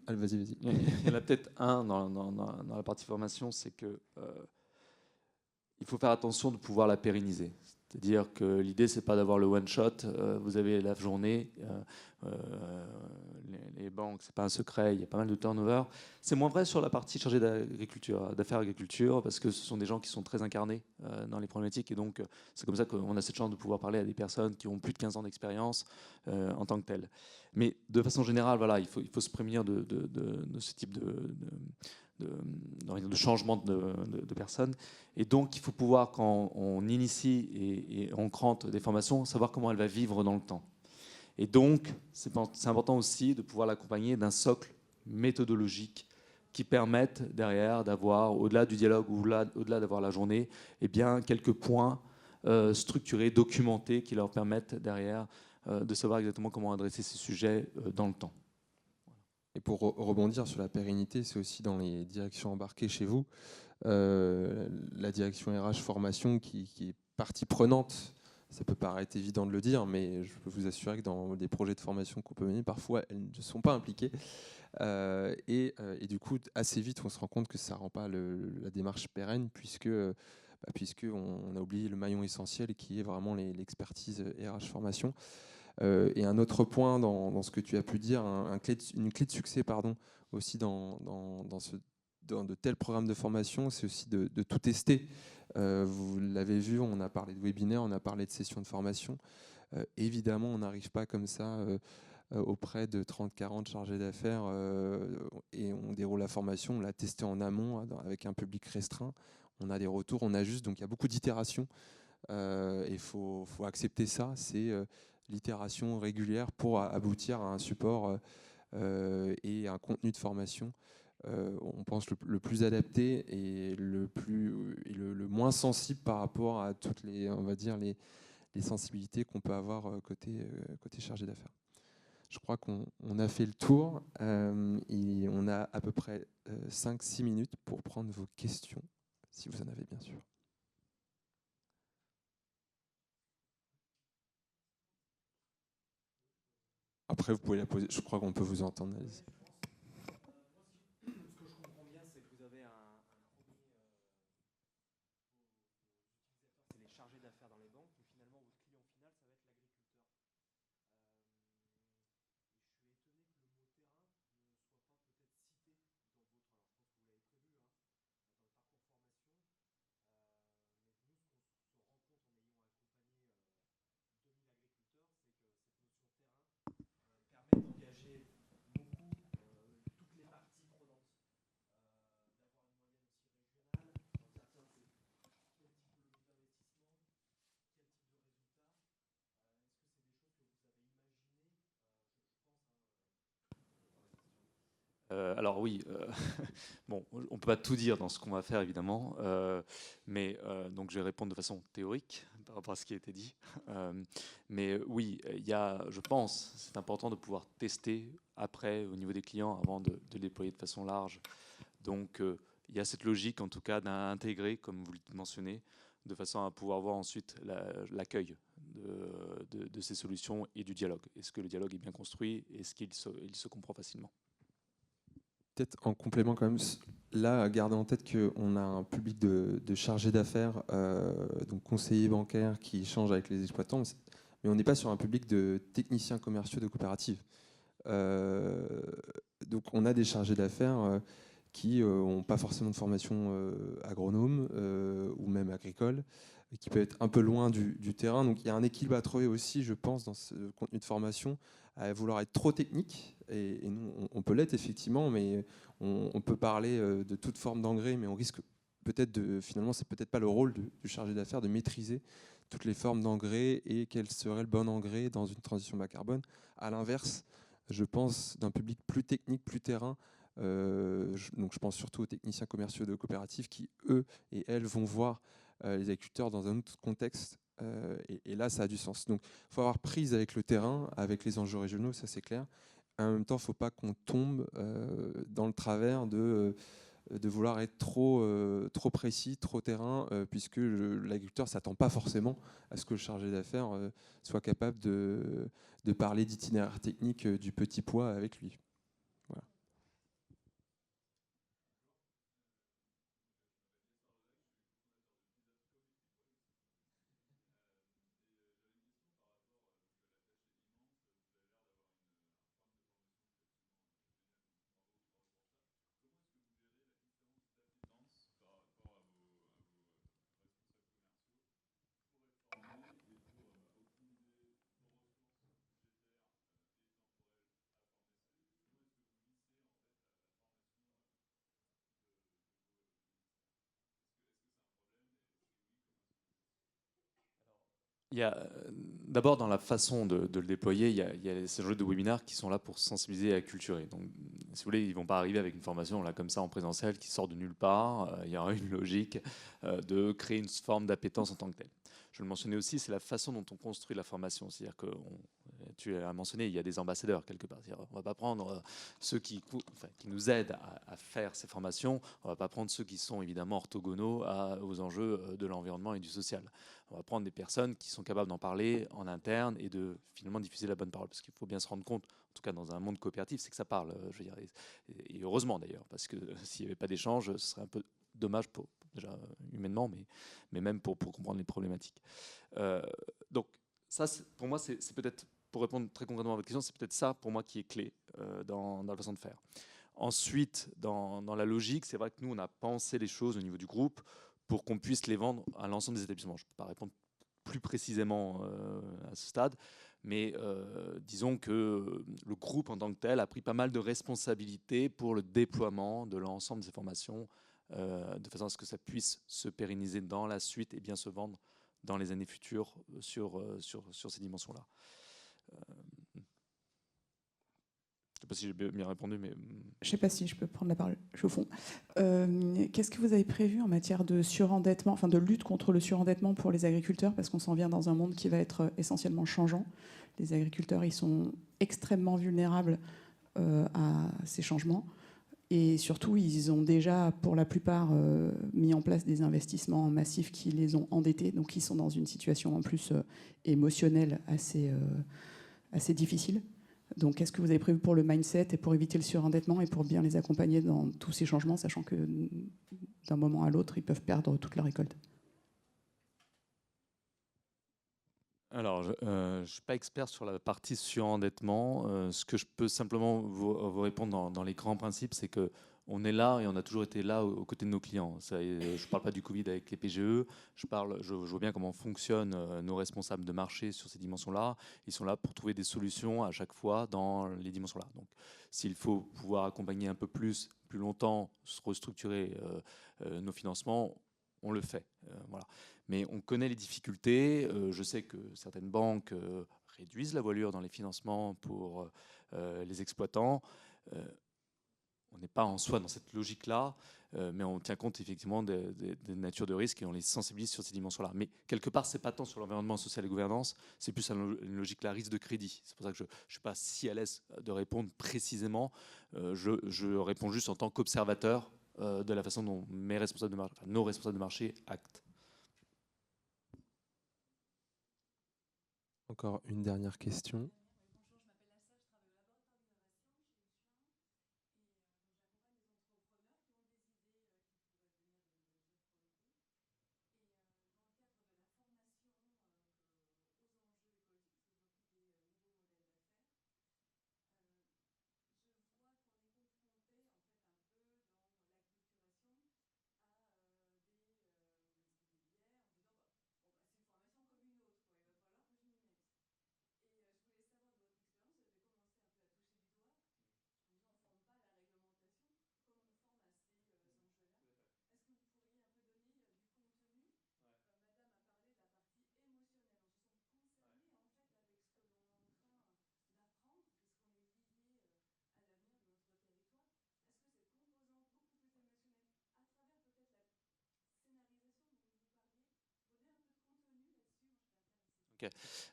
Allez, vas-y. Il y en a peut-être un dans la partie formation, c'est que il faut faire attention de pouvoir la pérenniser. C'est-à-dire que l'idée, c'est pas d'avoir le one-shot, vous avez la journée, les banques, c'est pas un secret, il y a pas mal de turnover. C'est moins vrai sur la partie chargée d'affaires agriculture, parce que ce sont des gens qui sont très incarnés dans les problématiques, et donc c'est comme ça qu'on a cette chance de pouvoir parler à des personnes qui ont plus de 15 ans d'expérience en tant que telles. Mais de façon générale, voilà, il faut se prémunir de ce type de changement de personnes. Et donc, il faut pouvoir, quand on initie et on crante des formations, savoir comment elle va vivre dans le temps. Et donc, c'est important aussi de pouvoir l'accompagner d'un socle méthodologique qui permette derrière d'avoir, au-delà du dialogue ou au-delà d'avoir la journée, eh bien, quelques points structurés, documentés, qui leur permettent derrière de savoir exactement comment adresser ces sujets dans le temps. Et pour rebondir sur la pérennité, c'est aussi dans les directions embarquées chez vous, la direction RH formation qui est partie prenante Ça peut paraître évident de le dire, mais je peux vous assurer que dans des projets de formation qu'on peut mener, parfois elles ne sont pas impliquées. Et du coup, assez vite, on se rend compte que ça ne rend pas la démarche pérenne, puisque on a oublié le maillon essentiel qui est vraiment l'expertise RH formation. Et un autre point dans ce que tu as pu dire, une clé de succès aussi dans de tels programmes de formation, c'est aussi de tout tester. Vous l'avez vu, on a parlé de webinaires, on a parlé de sessions de formation. Évidemment, on n'arrive pas comme ça auprès de 30-40 chargés d'affaires et on déroule la formation, on l'a testé en amont avec un public restreint. On a des retours, on ajuste, donc il y a beaucoup d'itérations. Et il faut accepter ça, c'est l'itération régulière pour aboutir à un support et un contenu de formation. On pense le plus adapté et le moins sensible par rapport à toutes les, on va dire, les sensibilités qu'on peut avoir côté chargé d'affaires. Je crois qu'on a fait le tour et on a à peu près 5-6 minutes pour prendre vos questions, si vous en avez bien sûr. Après, vous pouvez la poser. Je crois qu'on peut vous entendre. Allez-y. Ce que je comprends bien, c'est que vous avez un premier c'est les chargés d'affaires dans les banques, mais finalement, votre client final, ça va être l'agriculteur. Et je suis étonné que le mot terrain ne soit pas peut-être cité dans votre. Alors, je pense que vous l'avez prévu dans le parcours formation, mais nous, ce qu'on se rend compte en ayant accompagné 2000 agriculteurs, c'est que cette notion terrain permet d'engager beaucoup toutes les parties prenantes, d'avoir une moyenne aussi régionale, d'en dire tiens, c'est quelle typologie d'investissement, quel type de résultat. Est-ce que c'est des choses que vous avez imaginées Alors oui, bon, on ne peut pas tout dire dans ce qu'on va faire évidemment, mais donc je vais répondre de façon théorique par rapport à ce qui a été dit. Mais oui, il y a, je pense, c'est important de pouvoir tester après au niveau des clients avant de déployer de façon large. Donc il y a cette logique en tout cas d'intégrer, comme vous le mentionnez, de façon à pouvoir voir ensuite l'accueil de ces solutions et du dialogue. Est-ce que le dialogue est bien construit? Est-ce qu'il se comprend facilement? Peut-être en complément quand même, là, gardez en tête qu'on a un public de chargés d'affaires, donc conseillers bancaires qui échangent avec les exploitants, mais on n'est pas sur un public de techniciens commerciaux de coopératives. Donc on a des chargés d'affaires qui n'ont pas forcément de formation agronome ou même agricole, et qui peut être un peu loin du terrain. Donc il y a un équilibre à trouver aussi, je pense, dans ce contenu de formation, à vouloir être trop technique. Et nous, on peut l'être effectivement, mais on peut parler de toute forme d'engrais, mais on risque peut-être finalement, c'est peut-être pas le rôle du chargé d'affaires de maîtriser toutes les formes d'engrais et quel serait le bon engrais dans une transition bas carbone. À l'inverse, je pense d'un public plus technique, plus terrain. Donc je pense surtout aux techniciens commerciaux de coopératives qui, eux et elles, vont voir les agriculteurs dans un autre contexte. Et là, ça a du sens. Donc il faut avoir prise avec le terrain, avec les enjeux régionaux, ça c'est clair. En même temps, il ne faut pas qu'on tombe dans le travers de vouloir être trop précis, trop terrain, puisque l'agriculteur ne s'attend pas forcément à ce que le chargé d'affaires soit capable de parler d'itinéraire technique du petit pois avec lui. Voilà. Il y a d'abord dans la façon de le déployer, il y a ces jeux de webinaires qui sont là pour sensibiliser et acculturer. Donc, si vous voulez, ils ne vont pas arriver avec une formation là comme ça en présentiel qui sort de nulle part. Il y aura une logique de créer une forme d'appétence en tant que telle. Je le mentionnais aussi, c'est la façon dont on construit la formation. C'est-à-dire que tu as mentionné, il y a des ambassadeurs quelque part. On ne va pas prendre ceux qui nous aident à faire ces formations, on ne va pas prendre ceux qui sont évidemment orthogonaux aux enjeux de l'environnement et du social. On va prendre des personnes qui sont capables d'en parler en interne et de finalement diffuser la bonne parole. Parce qu'il faut bien se rendre compte, en tout cas dans un monde coopératif, c'est que ça parle, je veux dire, et heureusement d'ailleurs, parce que s'il n'y avait pas d'échange, ce serait un peu dommage déjà humainement, mais même pour comprendre les problématiques. Donc ça, pour moi, c'est peut-être, pour répondre très concrètement à votre question, c'est peut-être ça pour moi qui est clé dans la façon de faire. Ensuite, dans la logique, c'est vrai que nous, on a pensé les choses au niveau du groupe pour qu'on puisse les vendre à l'ensemble des établissements. Je ne peux pas répondre plus précisément à ce stade, mais disons que le groupe en tant que tel a pris pas mal de responsabilités pour le déploiement de l'ensemble de ces formations, de façon à ce que ça puisse se pérenniser dans la suite et bien se vendre dans les années futures sur ces dimensions-là. Je ne sais pas si j'ai bien répondu, mais... Je ne sais pas si je peux prendre la parole, je suis au fond. Qu'est-ce que vous avez prévu en matière de surendettement, enfin de lutte contre le surendettement pour les agriculteurs, parce qu'on s'en vient dans un monde qui va être essentiellement changeant. Les agriculteurs, ils sont extrêmement vulnérables à ces changements. Et surtout, ils ont déjà, pour la plupart, mis en place des investissements massifs qui les ont endettés. Donc, ils sont dans une situation en plus émotionnelle assez difficile. Donc, qu'est-ce que vous avez prévu pour le mindset et pour éviter le surendettement et pour bien les accompagner dans tous ces changements, sachant que d'un moment à l'autre, ils peuvent perdre toute leur récolte? Alors, je ne suis pas expert sur la partie surendettement. Ce que je peux simplement vous répondre dans les grands principes, c'est qu'on est là et on a toujours été là aux côtés de nos clients. Je ne parle pas du Covid avec les PGE, je vois bien comment fonctionnent nos responsables de marché sur ces dimensions-là. Ils sont là pour trouver des solutions à chaque fois dans les dimensions-là. Donc, s'il faut pouvoir accompagner un peu plus longtemps, restructurer nos financements, on le fait. Voilà. Mais on connaît les difficultés. Je sais que certaines banques réduisent la voilure dans les financements pour les exploitants. On n'est pas en soi dans cette logique-là, mais on tient compte effectivement des natures de risque et on les sensibilise sur ces dimensions-là. Mais quelque part, c'est pas tant sur l'environnement social et gouvernance, c'est plus une logique-là, risque de crédit. C'est pour ça que je ne suis pas si à l'aise de répondre précisément. Je réponds juste en tant qu'observateur de la façon dont nos responsables de marché actent. Encore une dernière question.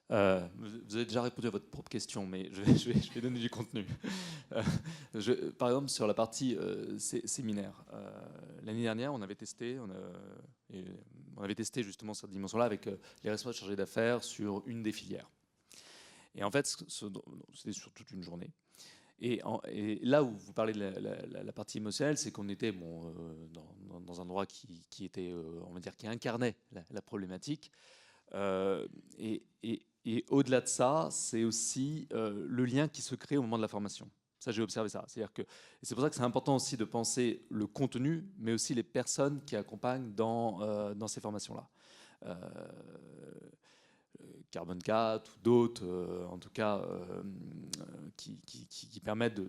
Vous avez déjà répondu à votre propre question, mais je vais donner du contenu. Par exemple, sur la partie séminaire, l'année dernière, on avait testé justement cette dimension-là avec les responsables chargés d'affaires sur une des filières. Et en fait, c'était sur toute une journée. Et là où vous parlez de la partie émotionnelle, c'est qu'on était dans un endroit qui était, on va dire, qui incarnait la problématique. Et au-delà de ça, c'est aussi le lien qui se crée au moment de la formation. Ça, j'ai observé ça. C'est-à-dire que c'est pour ça que c'est important aussi de penser le contenu, mais aussi les personnes qui accompagnent dans ces formations-là. Carbone 4 ou d'autres, en tout cas, qui permettent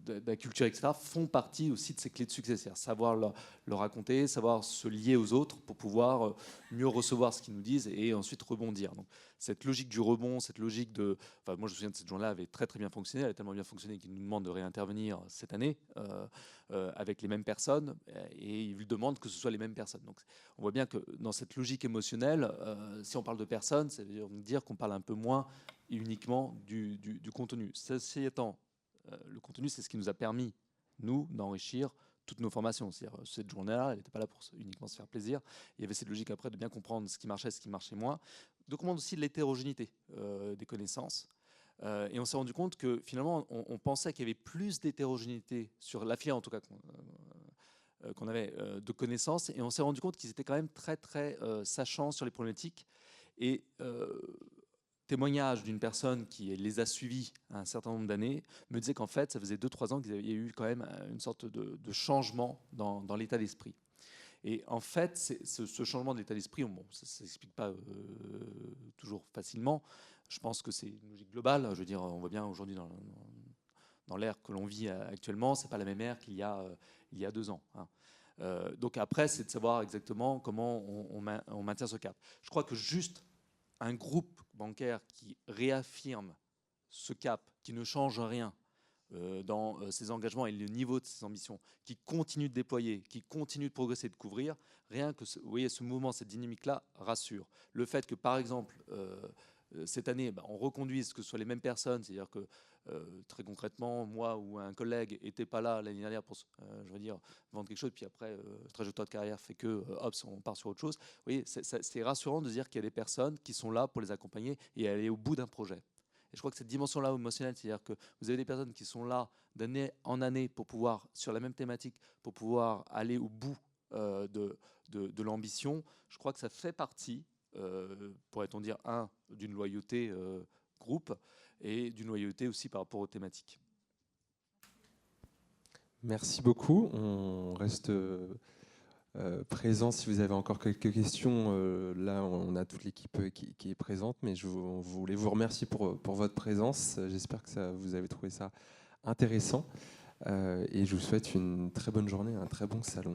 d'acculturer, etc., font partie aussi de ces clés de succès. C'est-à-dire savoir leur raconter, savoir se lier aux autres pour pouvoir mieux recevoir ce qu'ils nous disent et ensuite rebondir. Donc, cette logique du rebond, cette logique de... Enfin, moi, je me souviens de cette journée-là, avait très très bien fonctionné. Elle a tellement bien fonctionné qu'ils nous demandent de réintervenir cette année avec les mêmes personnes et ils lui demandent que ce soit les mêmes personnes. Donc, on voit bien que dans cette logique émotionnelle, si on parle de personnes, ça veut dire qu'on parle un peu moins uniquement du contenu. Ceci étant, le contenu, c'est ce qui nous a permis, nous, d'enrichir toutes nos formations. C'est-à-dire, cette journée-là, elle n'était pas là pour uniquement se faire plaisir. Il y avait cette logique après de bien comprendre ce qui marchait moins, de comprendre aussi l'hétérogénéité des connaissances. Et on s'est rendu compte que finalement, on pensait qu'il y avait plus d'hétérogénéité sur la filière, en tout cas, qu'on avait de connaissances. Et on s'est rendu compte qu'ils étaient quand même très, très sachants sur les problématiques. Et témoignage d'une personne qui les a suivis un certain nombre d'années me disait qu'en fait, ça faisait 2-3 ans qu'il y avait eu quand même une sorte de changement dans l'état d'esprit. Et en fait, ce changement d'état d'esprit, bon, ça ne s'explique pas toujours facilement. Je pense que c'est une logique globale. Je veux dire, on voit bien aujourd'hui dans l'ère que l'on vit actuellement, ce n'est pas la même ère qu'il y a 2 ans. Hein. Donc après, c'est de savoir exactement comment on maintient ce cap. Je crois que juste un groupe bancaire qui réaffirme ce cap, qui ne change rien dans ses engagements et le niveau de ses ambitions, qui continue de déployer, qui continue de progresser, de couvrir, rien que vous voyez, ce mouvement, cette dynamique-là rassure. Le fait que, par exemple, cette année, on reconduise que ce soit les mêmes personnes, c'est-à-dire que très concrètement, moi ou un collègue n'était pas là l'année dernière pour, je veux dire, vendre quelque chose, puis après, trajectoire de carrière fait que, hop, on part sur autre chose. Vous voyez, c'est rassurant de dire qu'il y a des personnes qui sont là pour les accompagner et aller au bout d'un projet. Et je crois que cette dimension-là émotionnelle, c'est-à-dire que vous avez des personnes qui sont là d'année en année pour pouvoir, sur la même thématique, pour pouvoir aller au bout de l'ambition, je crois que ça fait partie, pourrait-on dire, d'une loyauté groupe et d'une loyauté aussi par rapport aux thématiques. Merci beaucoup. On reste présent si vous avez encore quelques questions. Là, on a toute l'équipe qui est présente, mais je voulais vous remercier pour votre présence. J'espère que vous avez trouvé ça intéressant et je vous souhaite une très bonne journée, un très bon salon.